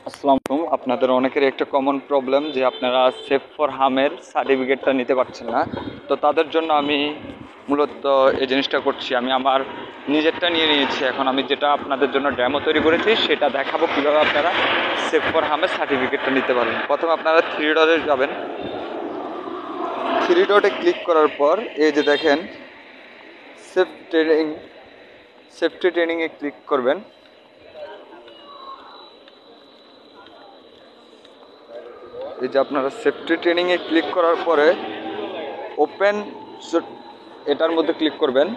আসসালামু আলাইকুম। আপনাদের অনেকের একটা কমন প্রবলেম যে আপনারা সেভ ফর হামের সার্টিফিকেটটা নিতে পারছেন না। তো তাদের জন্য আমি মূলত এই জিনিসটা করছি। আমি আমার নিজেরটা নিয়ে নিয়েছি। এখন আমি যেটা আপনাদের জন্য ডেমো তৈরি করেছি সেটা দেখাবো কীভাবে আপনারা সেভ ফর হামের সার্টিফিকেটটা নিতে পারবেন। প্রথমে আপনারা থ্রি ডটে যাবেন। থ্রি ডটে ক্লিক করার পর এই যে দেখেন সেফটি ট্রেনিংয়ে ক্লিক করবেন। এই যে আপনারা সেফটি ট্রেনিংয়ে ক্লিক করার পরে ওপেন এটার মধ্যে ক্লিক করবেন।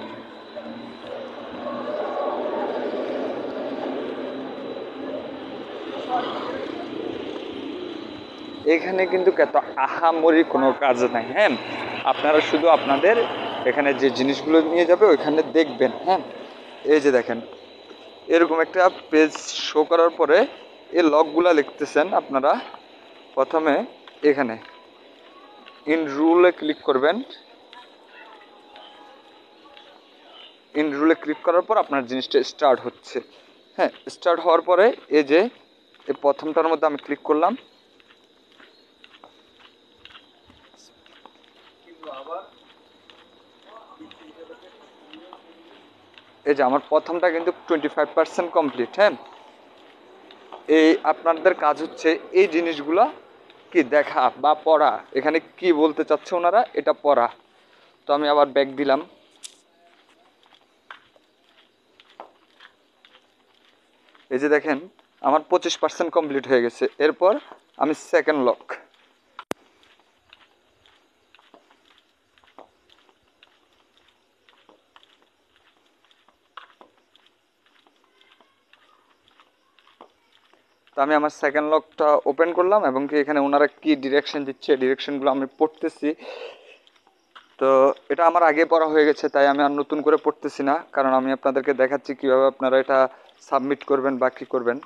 এখানে কিন্তু এত আহামরি কোনো কাজ নাই। হ্যাঁ, আপনারা শুধু আপনাদের এখানে যে জিনিসগুলো নিয়ে যাবে ওইখানে দেখবেন। হ্যাঁ, এই যে দেখেন এরকম একটা পেজ শো করার পরে এই লকগুলা লিখতেছেন। আপনারা প্রথমে এখানে ইন রুলে ক্লিক করবেন। ইন রুলে ক্লিক করার পর আপনার জিনিসটা স্টার্ট হচ্ছে। হ্যাঁ, স্টার্ট হওয়ার পরে এই যে এই প্রথমটার মধ্যে আমি ক্লিক করলাম। এই যে আমার প্রথমটা কিন্তু 25% কমপ্লিট। হ্যাঁ, এই আপনাদের কাজ হচ্ছে এই জিনিসগুলো কি দেখা বা পড়া। এখানে কি বলতে চাচ্ছে ওনারা, এটা পড়া। তো আমি আবার ব্যাক দিলাম। এই যে দেখেন আমার 25% কমপ্লিট হয়ে গেছে। এরপর আমি সেকেন্ড লক। তো আমি আমার সেকেন্ড লকটা ওপেন করলাম এবং কি এখানে ওনারা কি ডিরেকশন দিচ্ছে ডিরেকশনগুলো আমি পড়তেছি। তো এটা আমার আগে পড়া হয়ে গেছে, তাই আমি আর নতুন করে পড়তেছি না, কারণ আমি আপনাদেরকে দেখাচ্ছি কিভাবে আপনারা এটা সাবমিট করবেন বা কী করবেন।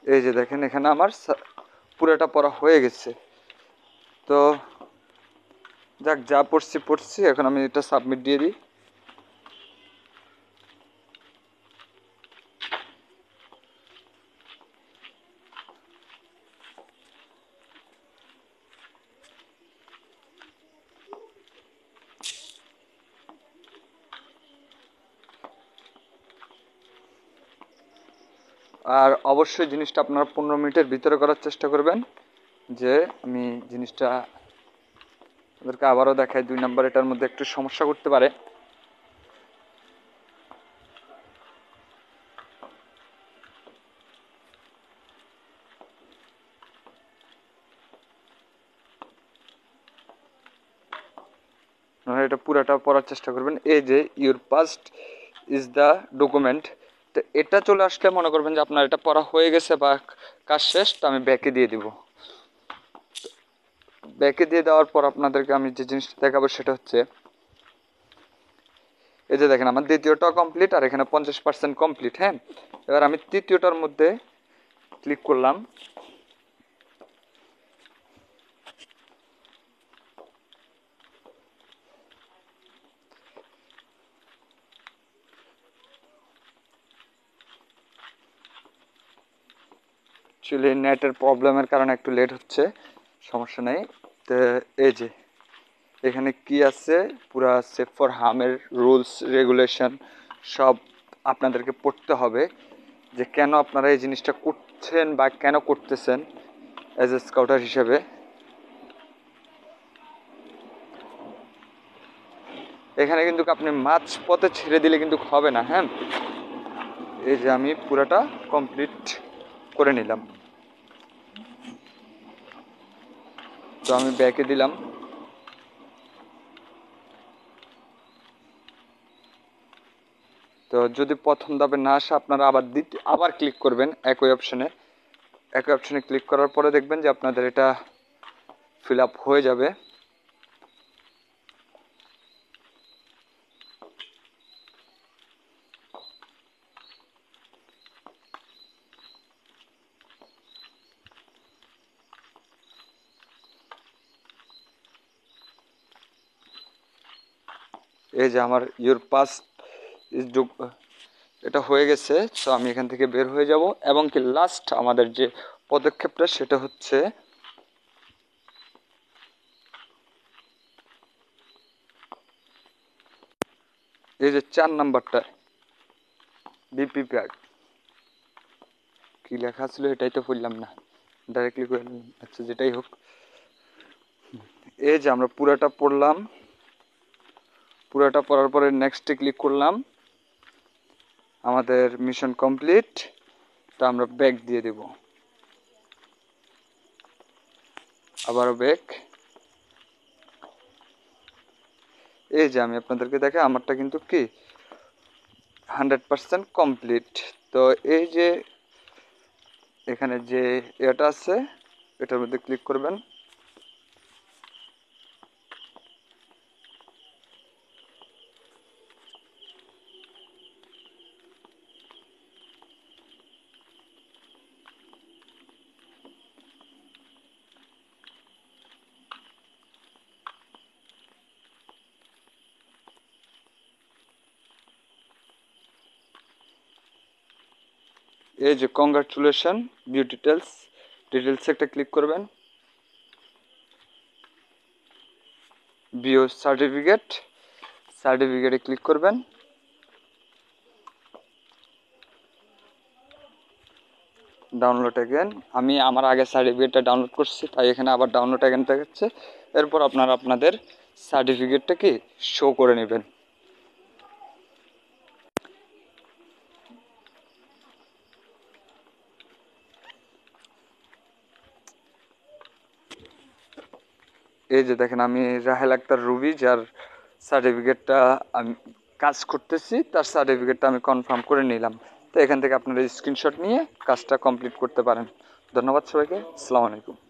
এই যে দেখেন এখানে আমার পুরোটা পড়া হয়ে গেছে। তো যাক, যা পড়ছি এখন আমি এটা সাবমিট দিয়ে দিই। আর অবশ্যই জিনিসটা আপনারা 15 মিনিটের ভিতরে করার চেষ্টা করবেন। যে আমি জিনিসটা ওদেরকে আবারও দেখাই, 2 নাম্বার এটার মধ্যে একটু সমস্যা করতে পারে। এটা পুরাটা পড়ার চেষ্টা করবেন। এই যে your past is the document, তো এটা চলে আসলে মনে করবেন যে আপনার এটা পড়া হয়ে গেছে বা কাজ শেষ। তো আমি ব্যাকে দিয়ে দিব। ব্যাকে দিয়ে দেওয়ার পর আপনাদেরকে আমি যে জিনিসটা দেখাবো সেটা হচ্ছে এই যে দেখেন আমার দ্বিতীয়টা কমপ্লিট আর এখানে 50% কমপ্লিট। হ্যাঁ, এবার আমি তৃতীয়টার মধ্যে ক্লিক করলাম। অ্যাকচুয়ালি নেটের প্রবলেমের কারণে একটু লেট হচ্ছে, সমস্যা নেই। তো এই যে এখানে কি আছে, পুরা সেভ ফর হার্মের রুলস রেগুলেশন সব আপনাদেরকে পড়তে হবে, যে কেন আপনারা এই জিনিসটা করছেন বা কেন করতেছেন অ্যাজ এ স্কাউটার হিসেবে। এখানে কিন্তু আপনি মাঝ পথে ছেড়ে দিলে কিন্তু হবে না। হ্যাঁ, এই যে আমি পুরাটা কমপ্লিট করে নিলাম। তো আমি ব্যাকে দিলাম। তো যদি প্রথম ধাপে না আসে আপনারা আবার ক্লিক করবেন একই অপশনে ক্লিক করার পরে দেখবেন যে আপনাদের এটা ফিল আপ হয়ে যাবে। এই যে আমার ইউর পাস এটা হয়ে গেছে। তো আমি এখান থেকে বের হয়ে যাব এবং কি লাস্ট আমাদের যে পদক্ষেপটা সেটা হচ্ছে এই যে 4 নাম্বারটা বিপি প্যাড কি লেখা ছিল এটাই তো পড়লাম না, ডাইরেক্টলি করে নিলাম। আচ্ছা যেটাই হোক, এই যে আমরা পুরাটা পড়লাম, পুরাটা পড়ার পরে নেক্সটে ক্লিক করলাম, আমাদের মিশন কমপ্লিট। তা আমরা ব্যাক দিয়ে দেব, আবারও ব্যাক। এই যে আমি আপনাদেরকে দেখে আমারটা কিন্তু কি 100% কমপ্লিট। তো এই যে এখানে যে এটা আছে এটার মধ্যে ক্লিক করবেন। এই যে কংগ্রাচুলেশন ভিউ ডিটেলস, ডিটেলসে একটা ক্লিক করবেন। ভিউ সার্টিফিকেট, সার্টিফিকেটে ক্লিক করবেন। ডাউনলোড অ্যাগেন, আমি আমার আগে সার্টিফিকেটটা ডাউনলোড করছি তাই এখানে আবার ডাউনলোড অ্যাগেন দেখাচ্ছে। এরপর আপনারা আপনাদের সার্টিফিকেটটা কি শো করে নেবেন। এই যে দেখেন আমি রাহেল আক্তার রুবি, যার সার্টিফিকেটটা আমি কাজ করতেছি তার সার্টিফিকেটটা আমি কনফার্ম করে নিলাম। তো এখান থেকে আপনারা স্ক্রিনশট নিয়ে কাজটা কমপ্লিট করতে পারেন। ধন্যবাদ সবাইকে, আসসালামু আলাইকুম।